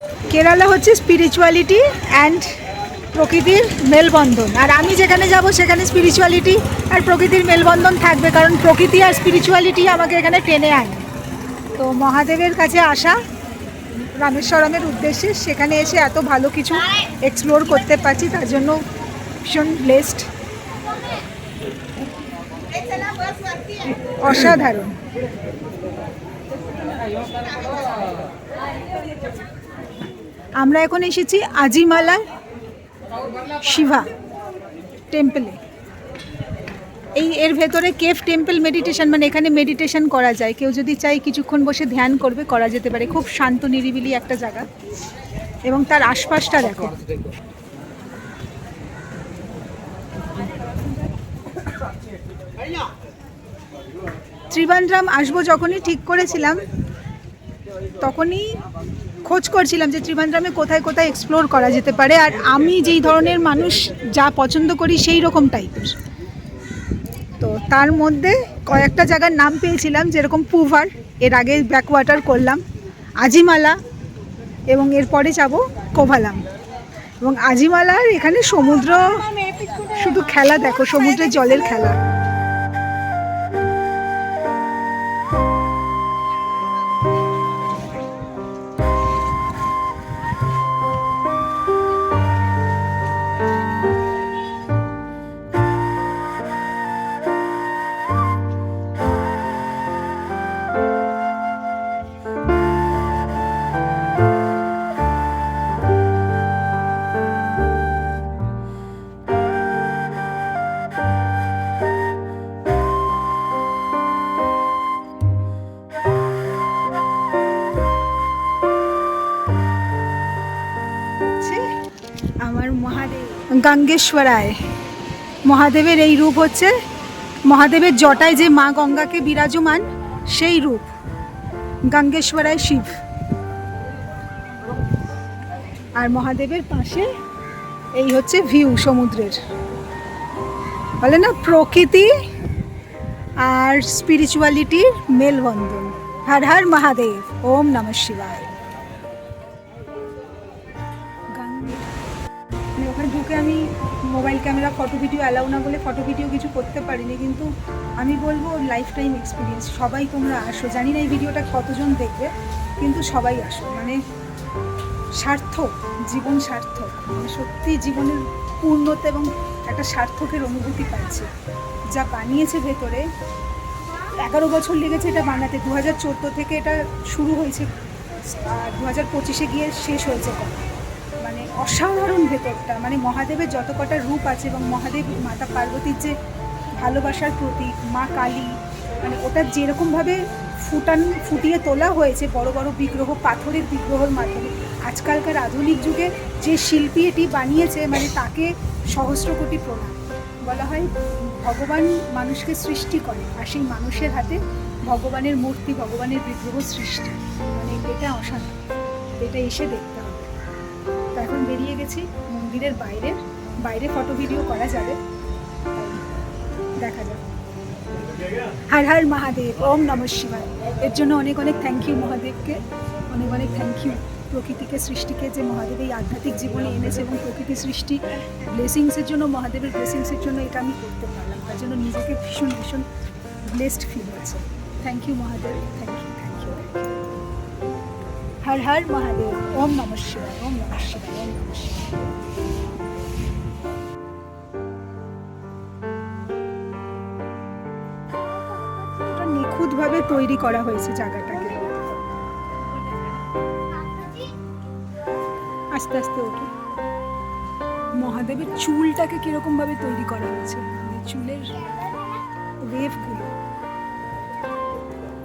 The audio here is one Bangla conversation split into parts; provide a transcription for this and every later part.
কেরালা হচ্ছে স্পিরিচুয়ালিটি অ্যান্ড প্রকৃতির মেলবন্ধন, আর আমি যেখানে যাব সেখানে স্পিরিচুয়ালিটি আর প্রকৃতির মেলবন্ধন থাকবে, কারণ প্রকৃতি আর স্পিরিচুয়ালিটি আমাকে এখানে টেনে আনে। তো মহাদেবের কাছে আসা রামেশ্বরমের উদ্দেশ্যে, সেখানে এসে এত ভালো কিছু এক্সপ্লোর করতে পারছি, তার জন্য ভীষণ ব্লেসড, অসাধারণ। আমরা এখন এসেছি আজিমালা শিবা টেম্পলে। এর ভেতরে কেভ টেম্পল মেডিটেশন, মানে এখানে মেডিটেশন করা যায়, কেউ যদি চাই কিছুক্ষণ বসে ধ্যান করবে, করা যেতে পারে। খুব শান্ত নিরিবিলি একটা জায়গা, এবং তার আশপাশটা দেখো। ত্রিবান্দ্রাম আসবো যখনই ঠিক করেছিলাম, তখনই খোঁজ করছিলাম যে ত্রিবান্দ্রামে কোথায় কোথায় এক্সপ্লোর করা যেতে পারে, আর আমি যেই ধরনের মানুষ যা পছন্দ করি সেই রকম টাইপের। তো তার মধ্যে কয়েকটা জায়গার নাম পেয়েছিলাম, যেরকম পুভার, এর আগে ব্যাকওয়াটার করলাম, আজিমালা, এবং এরপরে যাব কোভালাম। এবং আজিমালার এখানে সমুদ্র, শুধু খেলা দেখো, সমুদ্রের জলের খেলা। আমার মহাদেব গঙ্গেশ্বরায়, মহাদেবের এই রূপ হচ্ছে মহাদেবের জটায় যে মা গঙ্গাকে বিরাজমান, সেই রূপ গঙ্গেশ্বরায় শিব। আর মহাদেবের পাশে এই হচ্ছে ভিউ সমুদ্রের। বলে না, প্রকৃতি আর স্পিরিচুয়ালিটির মেলবন্ধন। হর হর মহাদেব, ওম নমঃ শিবায়। ওখানে ঢুকে আমি mobile camera, photo video allow না বলে ফটো ভিডিও কিছু করতে পারিনি, কিন্তু আমি বলবো লাইফ টাইম এক্সপিরিয়েন্স। সবাই তোমরা আসো, জানি না এই ভিডিওটা কতজন দেখবে, কিন্তু সবাই আসো। মানে সার্থক, জীবন সার্থক, মানে সত্যি জীবনের পূর্ণতা এবং একটা সার্থকের অনুভূতি পাচ্ছি। যা বানিয়েছে ভেতরে, 11 বছর লেগেছে এটা বানাতে। 2014 থেকে এটা শুরু হয়েছে, আর 2025-এ গিয়ে শেষ হয়েছে। মানে অসাধারণ ভেতরটা, মানে মহাদেবের যত কটা রূপ আছে, এবং মহাদেব মাতা পার্বতীর যে ভালোবাসার প্রতীক, মা কালী, মানে ওটা যেরকমভাবে ফুটিয়ে তোলা হয়েছে বড় বড় বিগ্রহ, পাথরের বিগ্রহের মাধ্যমে। আজকালকার আধুনিক যুগে যে শিল্পী এটি বানিয়েছে, মানে তাকে সহস্র কোটি প্রণাম। বলা হয় ভগবান মানুষকে সৃষ্টি করে, আর সেই মানুষের হাতে ভগবানের মূর্তি, ভগবানের বিগ্রহ সৃষ্টি। মানে এটা অসাধারণ, এটা এসে দেখতে হবে। তো এখন বেরিয়ে গেছি মন্দিরের বাইরে ফটো ভিডিও করা যাবে, দেখা যাবে। হর হর মহাদেব, ওম নমঃ শিবায়। এর জন্য অনেক অনেক থ্যাংক ইউ মহাদেবকে, অনেক অনেক থ্যাংক ইউ প্রকৃতিকে, সৃষ্টিকে, যে মহাদেব এই আধ্যাত্মিক জীবনে এনেছে, এবং প্রকৃতি সৃষ্টি ব্লেসিংসের জন্য, মহাদেবের ব্লেসিংসের জন্য এটা আমি করতে পারলাম। তার জন্য নিজেকে ভীষণ ভীষণ ব্লেসড ফিল হচ্ছে। Thank you Mahadev, thank you, thank you. হর হর মহাদেব, ওম নমঃ শিবায়, ওম নমঃ শিবায়, ওম নমঃ শিবায়। নিখুঁতভাবে তৈরি করা হয়েছে জায়গাটাকে। আস্তে আস্তে ওঠে। মহাদেবের চুলটাকে কিরকম ভাবে তৈরি করা হয়েছে, চুলের ওয়েভগুলো,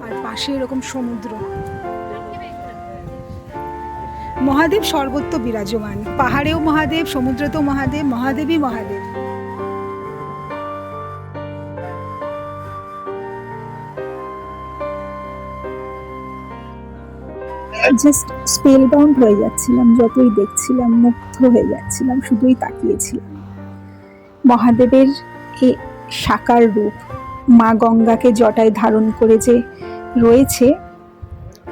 আর পাশে এরকম সমুদ্র। মহাদেব সর্বত্র বিরাজমান, পাহাড়েও মহাদেব, সমুদ্রেতেও মহাদেব, মহাদেবই মহাদেব। জাস্ট স্পেল বাউন্ড হয়ে যাচ্ছিলাম, যতই দেখছিলাম মুগ্ধ হয়ে যাচ্ছিলাম, শুধুই তাকিয়েছিলাম। মহাদেবের এ সাকার রূপ, মা গঙ্গাকে জটায় ধারণ করে যে রয়েছে,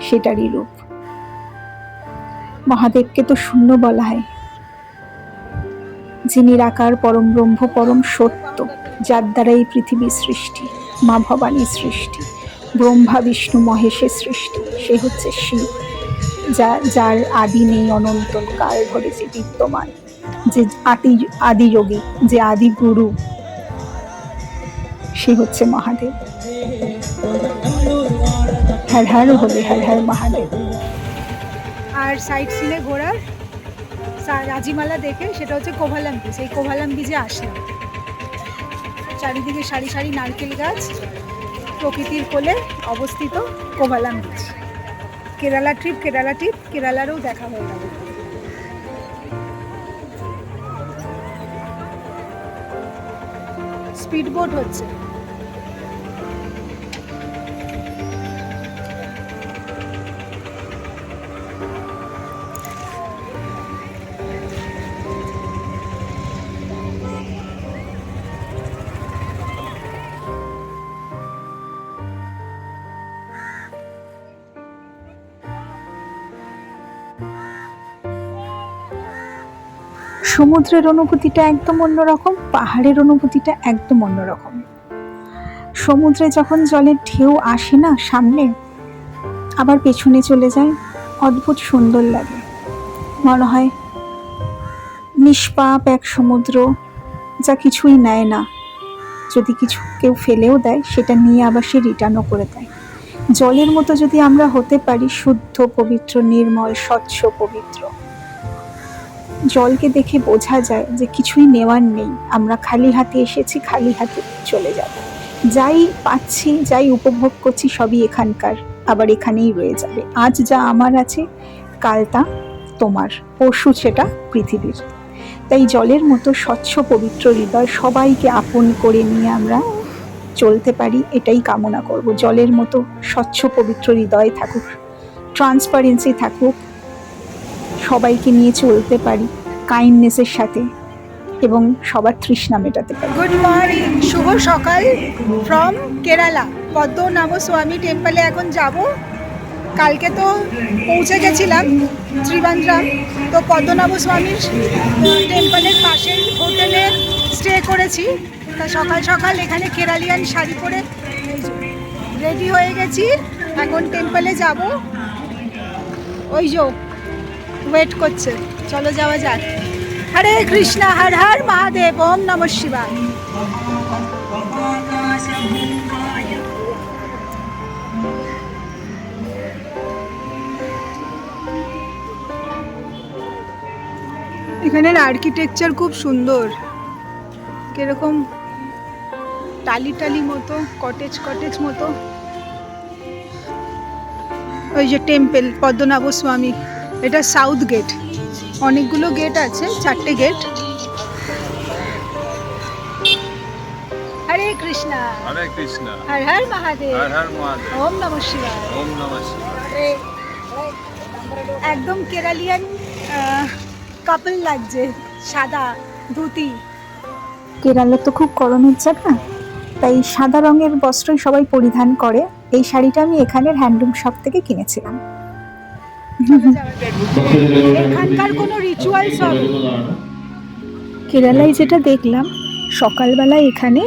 সেটারই রূপ। মহাদেবকে তো শূন্য বলা হয়, যিনি নিরাকার পরম ব্রহ্ম পরম সত্য, যার দ্বারা এই পৃথিবীর সৃষ্টি, মা ভবানীর সৃষ্টি, ব্রহ্মা বিষ্ণু মহেশের সৃষ্টি, সে হচ্ছে শিব, যার আদি নেই, অনন্ত কাল ধরে যে বিদ্যমান, যে আদি যোগী, যে আদি গুরু, সে হচ্ছে মহাদেব। হর হর বলে হর হর মহাদেব। আর সাইড সিনে ঘোরার রাজিমালা দেখে সেটা হচ্ছে কোভালাম বিচ। এই কোভালাম বিচে আসলাম, চারিদিকে সারি সারি নারকেল গাছ, প্রকৃতির কোলে অবস্থিত কোভালাম বিচ। কেরালা ট্রিপ কেরালারও দেখা হয়ে গেল। স্পিড বোট হচ্ছে। সমুদ্রের অনুভূতিটা একদম অন্যরকম, পাহাড়ের অনুভূতিটা একদম অন্যরকম। সমুদ্রে যখন জলের ঢেউ আসে না সামনে, আবার পেছনে চলে যায়, অদ্ভুত সুন্দর লাগে। মনে হয় নিষ্পাপ এক সমুদ্র, যা কিছুই নেয় না, যদি কিছু কেউ ফেলেও দেয় সেটা নিয়ে আবার সে রিটার্নও করে দেয়। জলের মতো যদি আমরা হতে পারি, শুদ্ধ পবিত্র নির্মল স্বচ্ছ পবিত্র, জলকে দেখে বোঝা যায় যে কিছুই নেওয়ার নেই, আমরা খালি হাতে এসেছি, খালি হাতে চলে যাব। যাই পাচ্ছি, যাই উপভোগ করছি, সবই এখানকার, আবার এখানেই রয়ে যাবে। আজ যা আমার আছে, কাল তা তোমার, পরশু সেটা পৃথিবীর। তাই জলের মতো স্বচ্ছ পবিত্র হৃদয় সবাইকে আপন করে নিয়ে আমরা চলতে পারি, এটাই কামনা করব। জলের মতো স্বচ্ছ পবিত্র হৃদয় থাকুক, ট্রান্সপারেন্সি থাকুক, সবাইকে নিয়ে চলতে পারি কাইন্ডনেসের সাথে, এবং সবার তৃষ্ণা মেটাতে পারি। গুড মর্নিং, শুভ সকাল ফ্রম কেরালা। পদ্মনাভ স্বামী টেম্পলে এখন যাব। কালকে তো পৌঁছে গেছিলাম ত্রিবান্দ্রাম, তো পদ্মনাভ স্বামীর টেম্পলের পাশেই হোটেলে স্টে করেছি। তা সকাল সকাল এখানে কেরালিয়ান শাড়ি পরে রেডি হয়ে গেছি, এখন টেম্পলে যাব। ওই যে ওয়েট করছে, চলো যাওয়া যাক। হরে কৃষ্ণা, হর হর মহাদেব, ওম নমঃ শিবায়। এখানের আর্কিটেকচার খুব সুন্দর, কিরকম টালি টালি মতো, কটেজ কটেজ মতো। ওই যে টেম্পল পদ্মনাভ স্বামী, এটা সাউথ গেট। অনেকগুলো গেট আছে, 4টে গেট। হরে কৃষ্ণা, হরে কৃষ্ণ, হর হর মহাদেব, হর হর মহাদেব, ওম নমঃ শিবায়। ওম নমঃ শিবায়। একদম কেরালিয়ান কাপল লাগছে, সাদা ধুতি। কেরালা তো খুব গরমের জায়গা, তাই সাদা রঙের বস্ত্রই সবাই পরিধান করে। এই শাড়িটা আমি এখানের হ্যান্ডলুম শপ থেকে কিনেছিলাম। এখানকার কোনো রিচুয়ালস হবে? কেরালায় যেটা দেখলাম, সকালবেলায় এখানে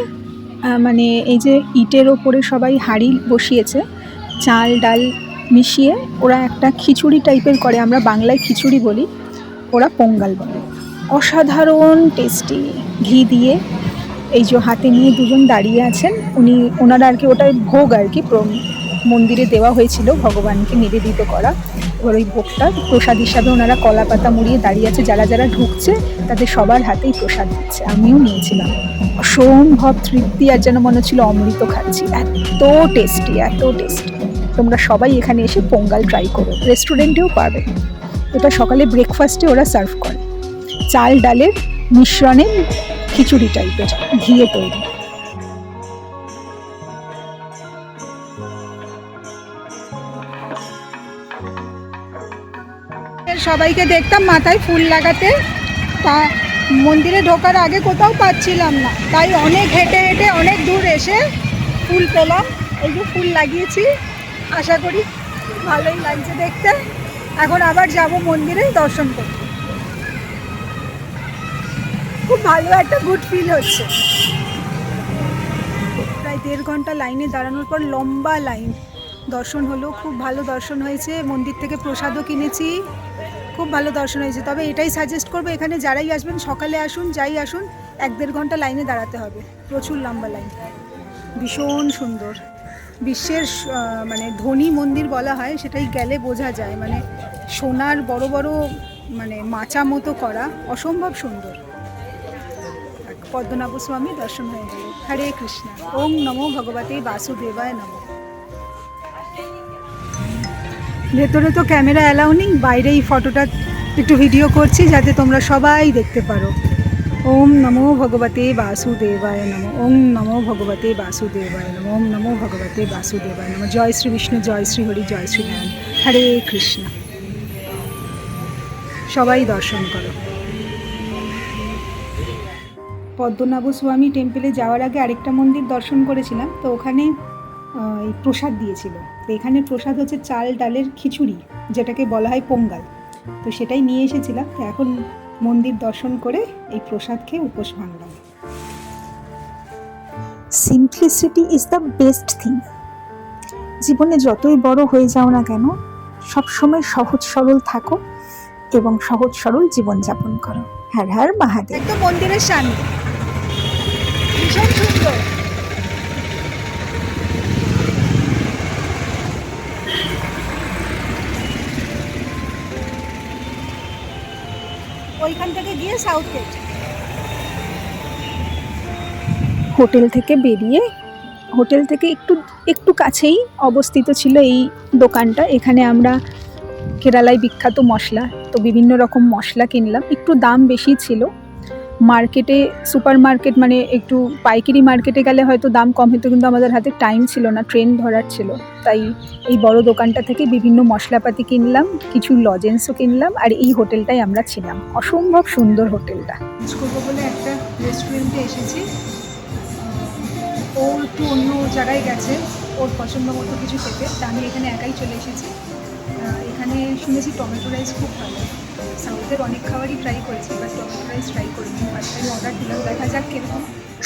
মানে এই যে ইটের ওপরে সবাই হাঁড়ি বসিয়েছে, চাল ডাল মিশিয়ে ওরা একটা খিচুড়ি টাইপের করে, আমরা বাংলায় খিচুড়ি বলি, ওরা পোঙ্গাল বলে। অসাধারণ টেস্টি, ঘি দিয়ে। এই যে হাতে নিয়ে দুজন দাঁড়িয়ে আছেন, ওনারা আর কি, ওটা ভোগ আর কি, মন্দিরে দেওয়া হয়েছিল ভগবানকে নিবেদিত করা। এবার ওই ভোগটা প্রসাদ হিসাবে ওনারা কলা পাতা মুড়িয়ে দাঁড়িয়ে আছে, যারা যারা ঢুকছে তাদের সবার হাতেই প্রসাদ দিচ্ছে। আমিও নিয়েছিলাম, অসম্ভব তৃপ্তি, আর যেন মনে হচ্ছিল অমৃত খাচ্ছি, এত টেস্টি, এত টেস্টি। তোমরা সবাই এখানে এসে পোঙ্গাল ট্রাই করো, রেস্টুরেন্টেও পাবে। এটা সকালে ব্রেকফাস্টে ওরা সার্ভ করে, চাল ডালের মিশ্রণে খিচুড়ি টাইপের, ঘিয়ে তৈরি। সবাইকে দেখতাম মাথায় ফুল লাগাতে, তা মন্দিরে ঢোকার আগে কোথাও পাচ্ছিলাম না, তাই অনেক হেঁটে হেঁটে অনেক দূর এসে ফুল পেলাম। এই যে ফুল লাগিয়েছি, আশা করি ভালোই লাগছে দেখতে। এখন আবার যাব মন্দিরে দর্শন করতে। খুব ভালো একটা গুড ফিল হচ্ছে। প্রায় 1.5 ঘন্টা লাইনে দাঁড়ানোর পর লম্বা লাইন, দর্শন হলো, খুব ভালো দর্শন হয়েছে। মন্দির থেকে প্রসাদও কিনেছি, খুব ভালো দর্শন হয়েছে। তবে এটাই সাজেস্ট করবো, এখানে যারাই আসবেন সকালে আসুন, যাই আসুন 1.5 ঘন্টা লাইনে দাঁড়াতে হবে, প্রচুর লম্বা লাইন। ভীষণ সুন্দর, বিশ্বের মানে ধনী মন্দির বলা হয়, সেটাই গেলে বোঝা যায়। মানে সোনার বড় বড় মানে মাচা মতো করা, অসম্ভব সুন্দর। পদ্মনাভ স্বামী দর্শন হয়ে গেল। হরে কৃষ্ণ। ওম নমো ভগবতে বাসুদেবায় নমঃ। ভেতরে তো ক্যামেরা অ্যালাউ নেই, বাইরেই ফটোটা একটু ভিডিও করছি যাতে তোমরা সবাই দেখতে পারো। ওম নমো ভগবতে বাসুদেবায় নমঃ। ওম নমো ভগবতে বাসুদেবায় নমঃ। ওম নমো ভগবতে বাসুদেবায় নমঃ। জয় শ্রী বিষ্ণু, জয় শ্রী হরি, জয় শ্রী নারায়ণ। হরে কৃষ্ণ। সবাই দর্শন করো। পদ্মনাভ স্বামী টেম্পলে যাওয়ার আগে আরেকটা মন্দির দর্শন করেছিলাম, তো ওখানে এই প্রসাদ দিয়েছিল। তো এখানে প্রসাদ হচ্ছে চাল ডালের খিচুড়ি, যেটাকে বলা হয় পোঙ্গাল। তো সেটাই নিয়ে এসেছিলাম। তো এখন মন্দির দর্শন করে এই প্রসাদ খেয়ে উপোস ভাঙলাম। Simplicity is the best thing. জীবনে যতই বড় হয়ে যাও না কেন, সবসময় সহজ সরল থাকো এবং সহজ সরল জীবনযাপন করো। হর হর মহাদেব। একদম মন্দিরের সামনে, ভীষণ সুন্দর। ওইখান থেকে গিয়ে সাউথ গেট। হোটেল থেকে বেরিয়ে, হোটেল থেকে একটু কাছেই অবস্থিত ছিল এই দোকানটা। এখানে আমরা কেরালায় বিখ্যাত মশলা, তো বিভিন্ন রকম মশলা কিনলাম। একটু দাম বেশি ছিল। মার্কেটে, সুপার মার্কেট মানে একটু পাইকারি মার্কেটে গেলে হয়তো দাম কম হতো, কিন্তু আমাদের হাতে টাইম ছিল না, ট্রেন ধরার ছিল। তাই এই বড় দোকানটা থেকে বিভিন্ন মশলাপাতি কিনলাম, কিছু লজেন্সও কিনলাম, আর এই হোটেলটাই আমরা ছিলাম। অসম্ভব সুন্দর হোটেলটা। লাঞ্চ করবো বলে একটা রেস্টুরেন্টে এসেছি। ও একটু অন্য জায়গায় গেছে ওর পছন্দ মতো কিছু খেতে, তা আমি এখানে একাই চলে এসেছি। এখানে শুনেছি টমেটো রাইস খুব ভালো। সাউথের অনেক খাবারই ট্রাই করেছি, বাট টমেটো রাইস ট্রাই করিনি। ফার্স্ট টাইম অর্ডার দিলাম, দেখা যাক কিরকম।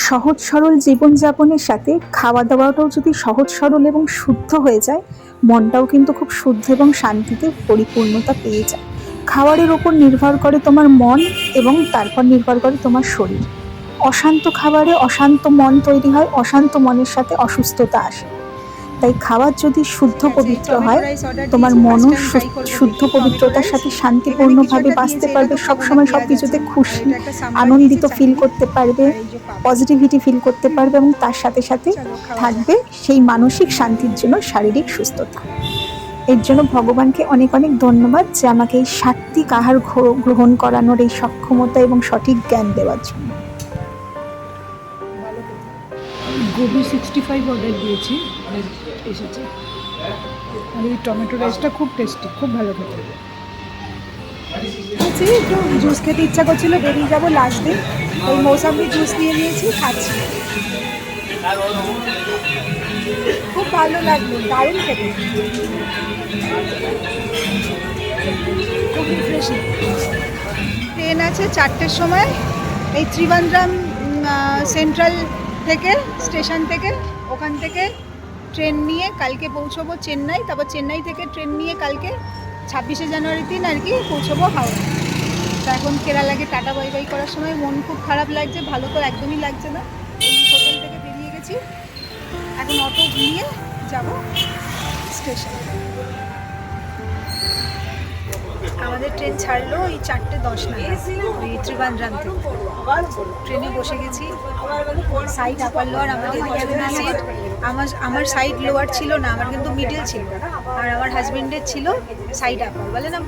সহজ সরল জীবনযাপনের সাথে খাওয়া দাওয়াটাও যদি সহজ সরল এবং শুদ্ধ হয়ে যায়, মনটাও কিন্তু খুব শুদ্ধ এবং শান্তিতে পরিপূর্ণতা পেয়ে যায়। খাবারের ওপর নির্ভর করে তোমার মন এবং তারপর নির্ভর করে তোমার শরীর। অশান্ত খাবারে অশান্ত মন তৈরি হয়, অশান্ত মনের সাথে অসুস্থতা আসে। তাই খাবার যদি শুদ্ধ পবিত্র হয়, তোমার মনও শুদ্ধ পবিত্রতার সাথে শান্তিপূর্ণভাবে বাঁচতে পারবে, সবসময় সব কিছুতে খুশি আনন্দিত ফিল করতে পারবে, পজিটিভিটি ফিল করতে পারবে, এবং তার সাথে সাথে থাকবে সেই মানসিক শান্তির জন্য শারীরিক সুস্থতা। এর জন্য ভগবানকে অনেক অনেক ধন্যবাদ যে আমাকে এই সাত্বিক আহার গ্রহণ করানোর এই সক্ষমতা এবং সঠিক জ্ঞান দেওয়ার জন্য। গোবি 65 অর্ডার দিয়েছি, এসেছে। আর এই টমেটো রাইসটা খুব টেস্টি, খুব ভালো খেতে। আচ্ছা, একটু জুস খেতে ইচ্ছা করছিল, বেরিয়ে যাবো লাস্ট দিন, ওই মৌসাম্বি জুস নিয়ে নিয়েছি, খাচ্ছি। খুব ভালো লাগলো, দারুণ খেতে, খুব রিফ্রেশিং। ট্রেন আছে 4টের সময়, এই ত্রিবান্দ্রাম সেন্ট্রাল থেকে, স্টেশন থেকে, ওখান থেকে ট্রেন নিয়ে কালকে পৌঁছবো চেন্নাই। তারপর চেন্নাই থেকে ট্রেন নিয়ে কালকে 26শে জানুয়ারির দিন আর কি পৌঁছবো হাওড়া। তা এখন কেরালাকে টাটা বাই বাই করার সময় মন খুব খারাপ লাগছে, ভালো তো একদমই লাগছে না। হোটেল থেকে বেরিয়ে গেছি, এখন অটো নিয়ে যাব স্টেশন। আমাদের ট্রেন ছাড়লো ওই 4:10 নাগাদ, ওই ত্রিবান্দ্রাম থেকে। ট্রেনে বসে গেছি, সাইড আপার লোয়ার আমাদের ক্যাবিনের সিট। আমার সাইড লোয়ার ছিল না, আমার কিন্তু মিডল ছিল, আর আমার হাজবেন্ডের ছিল সাইড আপার। বলে না,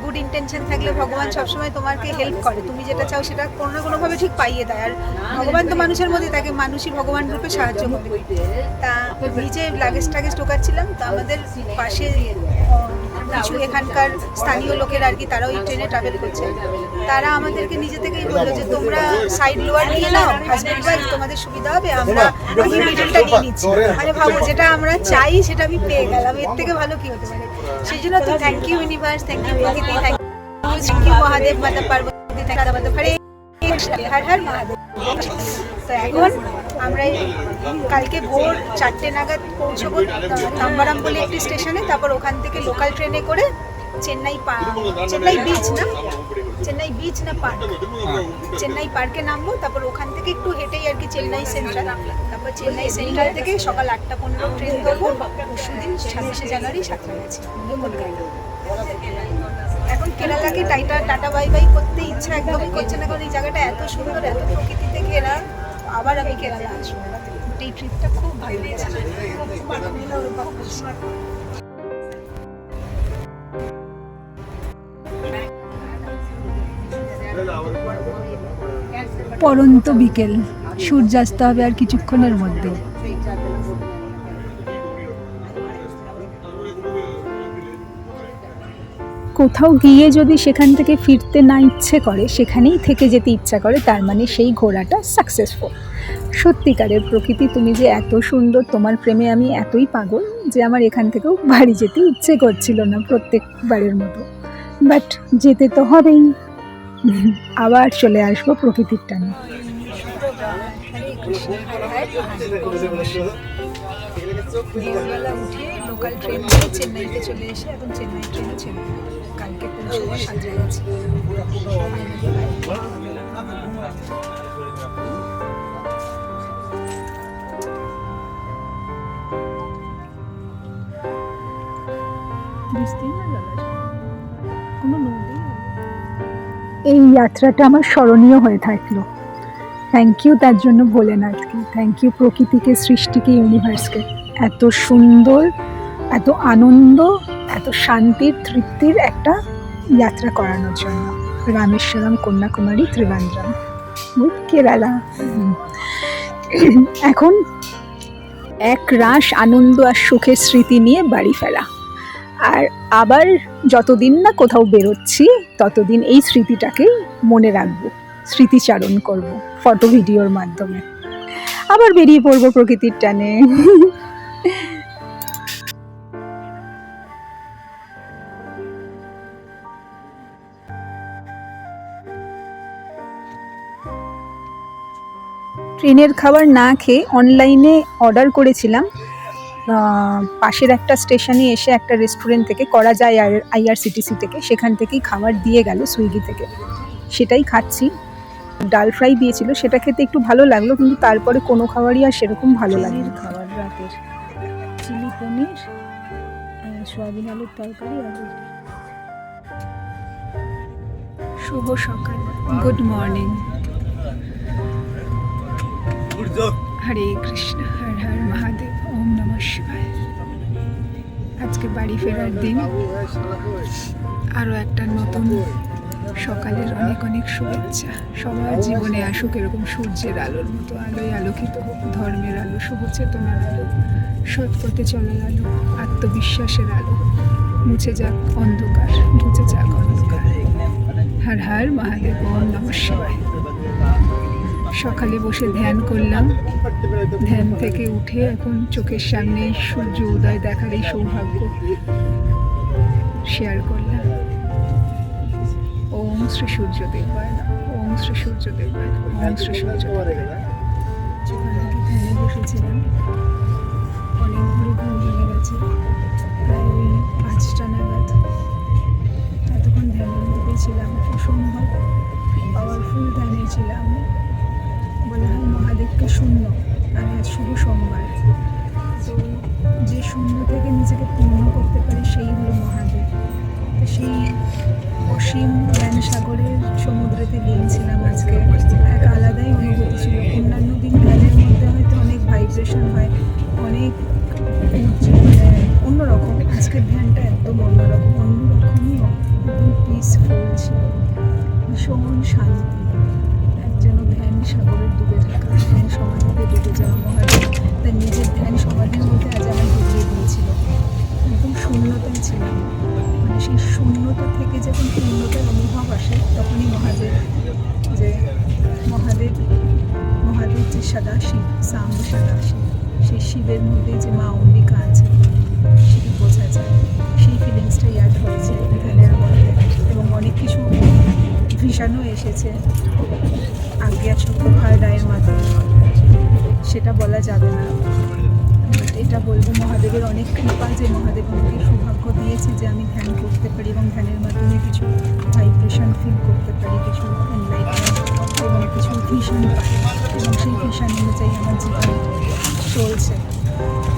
গুড ইন্টেনশন থাকলে ভগবান সবসময় তোমাকে হেল্প করে, তুমি যেটা চাও সেটা কোনো না কোনোভাবে ঠিক পাইয়ে দেয়। আর ভগবান তো মানুষের মধ্যে থাকে, মানুষই ভগবান রূপে সাহায্য করে। তা নিচে লাগেজ টাগেজ ঢোকাচ্ছিলাম, তো আমাদের পাশে কিছু এখানকার স্থানীয় লোকের আর কি, তারাও এই ট্রেনে ট্রাভেল করছে। তারা আমাদেরকে নিজে থেকেই বললো যে তোমরা সাইড লোয়ার নিয়ে নাও, হাজব্যান্ড ওয়াইফ, তোমাদের সুবিধা হবে, আমি মিডলটা নিয়ে নিচ্ছি। মানে ভাবো, যেটা আমরা চাই সেটা আমি পেয়ে গেলাম, এর থেকে ভালো কি হতে পারে। সেই জন্য তো thank you universe, thank you প্রকৃতি, thank you Mahadev, Mata Parvati, thank Hare Har হর মহাদেব। তো এখন আমরা কালকে ভোর 4টে নাগাদ পৌঁছবো তাম্বারাম বলে একটি স্টেশনে, তারপর ওখান থেকে লোকাল ট্রেনে করে চেন্নাই বিচ না পার্ক, চেন্নাই পার্কে নামবো। তারপর ওখান থেকে একটু হেঁটেই আর কি চেন্নাই সেন্ট্রাল, তারপর চেন্নাই সেন্ট্রাল থেকে সকাল 8:15 ট্রেন ধরবো পরশুদিন 26শে জানুয়ারি সাঁতরাগাছি কলকাতা। এখন কেরালাকে টাটা বাই বাই করতে ইচ্ছা একদমই করছে না, কারণ এই জায়গাটা এত সুন্দর, এত প্রকৃতিতে ঘেরা। আবার আমি কেরালা আসবো, এই ট্রিপটা খুব ভালো লেগেছে, খুব আনন্দ অনুভব করছি। পরন্ত বিকেল, সূর্যাস্ত হবে আর কিছুক্ষণের মধ্যে। কোথাও গিয়ে যদি সেখান থেকে ফিরতে না ইচ্ছে করে, সেখানেই থেকে যেতে ইচ্ছা করে, তার মানে সেই ঘোরাটা সাকসেসফুল। সত্যিকারের প্রকৃতি, তুমি যে এত সুন্দর, তোমার প্রেমে আমি এতই পাগল যে আমার এখান থেকেও বাড়ি যেতে ইচ্ছে করছিল না প্রত্যেকবারের মতো, বাট যেতে তো হবেই। আবার চলে আসবো প্রকৃতির টানে। ভোরবেলা উঠে লোকাল ট্রেন করে চেন্নাইতে চলে এসে এখন চেন্নাই ট্রেনে ছেড়ে কালকে পৌঁছবো সাঁতরাগাছি। এই যাত্রাটা আমার স্মরণীয় হয়ে থাকলো। থ্যাংক ইউ তার জন্য ভোলেনাথকে, থ্যাংক ইউ প্রকৃতিকে, সৃষ্টিকে, ইউনিভার্সকে, এত সুন্দর, এত আনন্দ, এত শান্তির, তৃপ্তির একটা যাত্রা করানোর জন্য। রামেশ্বরম, কন্যাকুমারী, ত্রিবান্দ্রম উইথ কেরালা। এখন এক রাশ আনন্দ আর সুখের স্মৃতি নিয়ে বাড়ি ফেরা। আর আবার যতদিন না কোথাও বেরোচ্ছি ততদিন এই স্মৃতিটাকেই মনে রাখবো, স্মৃতিচারণ করব ফটো ভিডিওর মাধ্যমে। আবার বেরিয়ে পড়বো প্রকৃতির টানে। ট্রেনের খাবার না খেয়ে অনলাইনে অর্ডার করেছিলাম। পাশের একটা স্টেশনে এসে একটা রেস্টুরেন্ট থেকে করা যায় আর IRCTC থেকে, সেখান থেকেই খাবার দিয়ে গেল সুইগি থেকে, সেটাই খাচ্ছি। ডাল ফ্রাই দিয়েছিল, সেটা খেতে একটু ভালো লাগলো, কিন্তু তারপরে কোনো খাবারই আর সেরকম ভালো লাগেনি। খাবার রাতের চিলি পনির, সয়াবিন আলুর তরকারি আর রুটি। শুভ সকাল, গুড মর্নিং, হরে কৃষ্ণ, হর হর মহাদেব, ওম নমঃ শিবায়। আজকে বাড়ি ফেরার দিন, আরও একটা নতুন সকালের অনেক অনেক শুভেচ্ছা। সবার জীবনে আসুক এরকম সূর্যের আলোর মতো, আলোয় আলোকিত হোক ধর্মের আলো, শুভ চেতনার আলো, সৎ পথে চলার আলো, আত্মবিশ্বাসের আলো। মুছে যাক অন্ধকার, মুছে যাক অন্ধকার। হর হর মহাদেব, ওম নমঃ শিবায়। সকালে বসে ধ্যান করলাম, ধ্যান থেকে উঠে এখন চোখের সামনে সূর্য উদয় দেখার এই সৌভাগ্য শেয়ার করলাম। ওম শ্রী সূর্যদেবায় নমঃ, ওম শ্রী সূর্যদেবায় নমঃ, ওম শ্রী সূর্যদেবায় নমঃ। ধ্যানে বসেছিলাম, অনেক ঘুরে ঘুম ভেঙে গেছে, প্রায় ওই 5টা নাগাদ। এতক্ষণ ধ্যানের মধ্যে ছিলাম, অসম্ভব পাওয়ারফুল ধ্যানে ছিলাম। বলা হয় মহাদেবকে শূন্য, আমি আজ শুভ সোমবার, তো যে শূন্য থেকে নিজেকে পূর্ণ করতে পারে সেই হলো মহাদেব। তো সেই অসীম জ্ঞান সাগরের সমুদ্রেতে গিয়েছিলাম আজকে, এক আলাদাই অনুভূতি ছিল। অন্যান্য দিন ধ্যানের মধ্যে হয়তো অনেক ভাইব্রেশন হয়, অনেক অন্যরকম, আজকের ধ্যানটা একদম অন্যরকমই, একদম পিসফুল ছিল, ভীষণ শান্তি, যেন ধ্যান সাগরে ডুবে থাকা, ধ্যান সমাধিতে ডুবে যাওয়া মহাদেব তার নিজের ধ্যান সমাধির মধ্যে আজ আমার ডুবিয়ে দিয়েছিল। একদম শূন্যতায় ছিলাম, মানে সেই শূন্যতা থেকে যখন পূর্ণতার অনুভব আসে তখনই মহাদেব যে সদাশিব, সাম্ব সদাশিব, সেই শিবের মধ্যে যে মা অম্বিকা আছে, সেটা বোঝা যায়। সেই ফিলিংসটাই অ্যাড হয়েছে ধ্যানের মধ্যে, এবং অনেক কিছু ভিশনও এসেছে আজ্ঞা চট্টোপাধ্যায় রায়ের মাধ্যমে, সেটা বলা যাবে না। বাট এটা বলবো মহাদেবের অনেক কৃপা, যে মহাদেব আমাকে সৌভাগ্য দিয়েছে যে আমি ধ্যান করতে পারি এবং ধ্যানের মাধ্যমে কিছু ভাইব্রেশন ফিল করতে পারি, কিছু এনলাইটমেন্ট এবং কিছু ভিশন পাই, এবং সেই ভিশন অনুযায়ী আমার জীবন চলছে।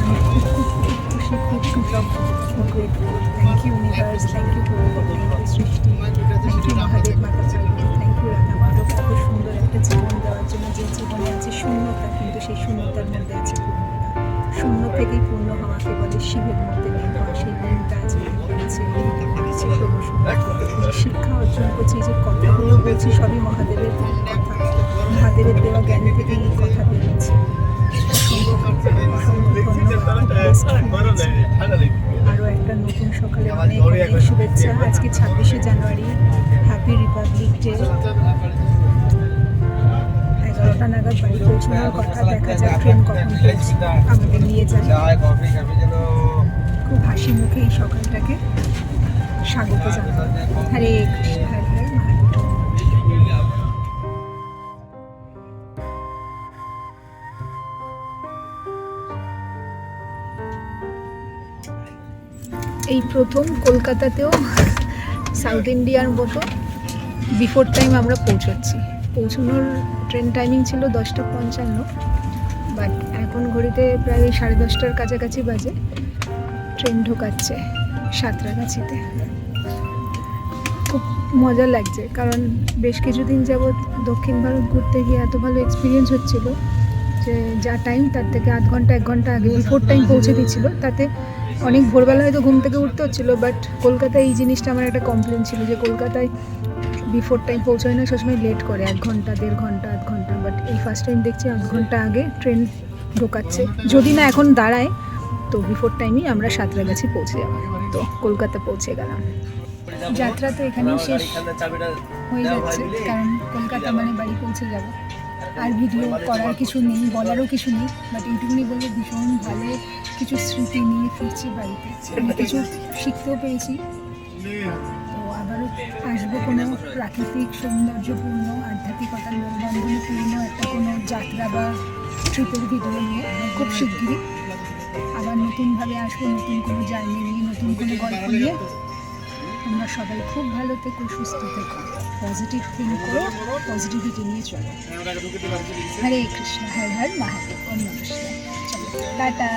আমি খুব খুব খুব খুশি, খুব কৃতজ্ঞ, খুব grateful. Thank you universe, thank you সৃষ্টি, thank you Mahadev Mata Parvati, thank you Radha Madhav, এত সুন্দর একটা জীবন দেওয়ার জন্য। যে জীবনে আছে শূন্যতা, কিন্তু সেই শূন্যতার মধ্যে আছে পূর্ণতা। শূন্য থেকেই পূর্ণ হওয়াকে বলে শিবের মধ্যে লীন হওয়া। সেই লীনটা আজকে পেয়েছে, লীনটা পেয়েছে প্রমোশন। শিক্ষা অর্জন করছি, যে কথাগুলো বলছি সবই মহাদেবের কথা, মহাদেবের দেওয়া জ্ঞান থেকেই এই কথা বেরোচ্ছে। আরও একটা নতুন সকালে অনেক অনেক শুভেচ্ছা। আজকে 26শে জানুয়ারি, হ্যাপি রিপাবলিক ডে। 11টা নাগাদ বাড়ি পৌঁছানোর কথা, দেখা যাক ট্রেন কখন আমাদের নিয়ে যায়। খুব হাসি মুখে এই সকালটাকে স্বাগত জানাবো। হরে কৃষ্ণ, হরে হরে মহাদেব। এই প্রথম কলকাতাতেও সাউথ ইন্ডিয়ার মতো বিফোর টাইম আমরা পৌঁছাচ্ছি। পৌঁছানোর ট্রেন টাইমিং ছিল 10:55, বাট এখন ঘড়িতে প্রায় 10:30টার কাছাকাছি বাজে। ট্রেন ঢোকাচ্ছে সাঁতরাগাছিতে। খুব মজা লাগছে, কারণ বেশ কিছুদিন যাবৎ দক্ষিণ ভারত ঘুরতে গিয়ে এত ভালো এক্সপিরিয়েন্স হচ্ছিল যে যা টাইম তার থেকে আধ ঘন্টা 1 ঘন্টা আগে বিফোর টাইম পৌঁছে দিচ্ছিল। তাতে অনেক ভোরবেলা হয়তো ঘুম থেকে উঠতে হচ্ছিলো, বাট কলকাতায় এই জিনিসটা আমার একটা কমপ্লেন ছিল যে কলকাতায় বিফোর টাইম পৌঁছায় না, সবসময় লেট করে 1 ঘন্টা 1.5 ঘন্টা আধ ঘন্টা। বাট এই ফার্স্ট টাইম দেখছি আধ ঘন্টা আগে ট্রেন ঢোকাচ্ছে। যদি না এখন দাঁড়ায় তো বিফোর টাইমই আমরা সাঁতরাগাছি পৌঁছে যাব। তো কলকাতা পৌঁছে গেলাম। যাত্রা তো এখানেই শেষ হয়ে যাচ্ছে, কারণ কলকাতা মানে বাড়ি পৌঁছে যাব। আর ভিডিও করার কিছু নেই, বলারও কিছু নেই, বাট এইটুকুনি বলবো ভীষণ ভালো কিছু স্মৃতি নিয়ে ফিরছি বাড়িতে। অনেক কিছু শিখতেও পেরেছি। তো আবারও আসবো কোনো প্রাকৃতিক সৌন্দর্যপূর্ণ, আধ্যাত্মিকতার মেলবন্ধনপূর্ণ একটা কোনো যাত্রা বা ট্রিপের ভিডিও নিয়ে খুব শিগগিরই। আবার নতুনভাবে আসবো, নতুন কোনো জার্নি নিয়ে, নতুন কোনো গল্প নিয়ে। তোমরা সবাই খুব ভালো থেকো, সুস্থ থেকো, পজিটিভ থিঙ্ক করো, পজিটিভিটি নিয়ে চলো। হরে কৃষ্ণ, হর হর মহাদেব, ওম নমঃ শিবায়। চলো টাটা।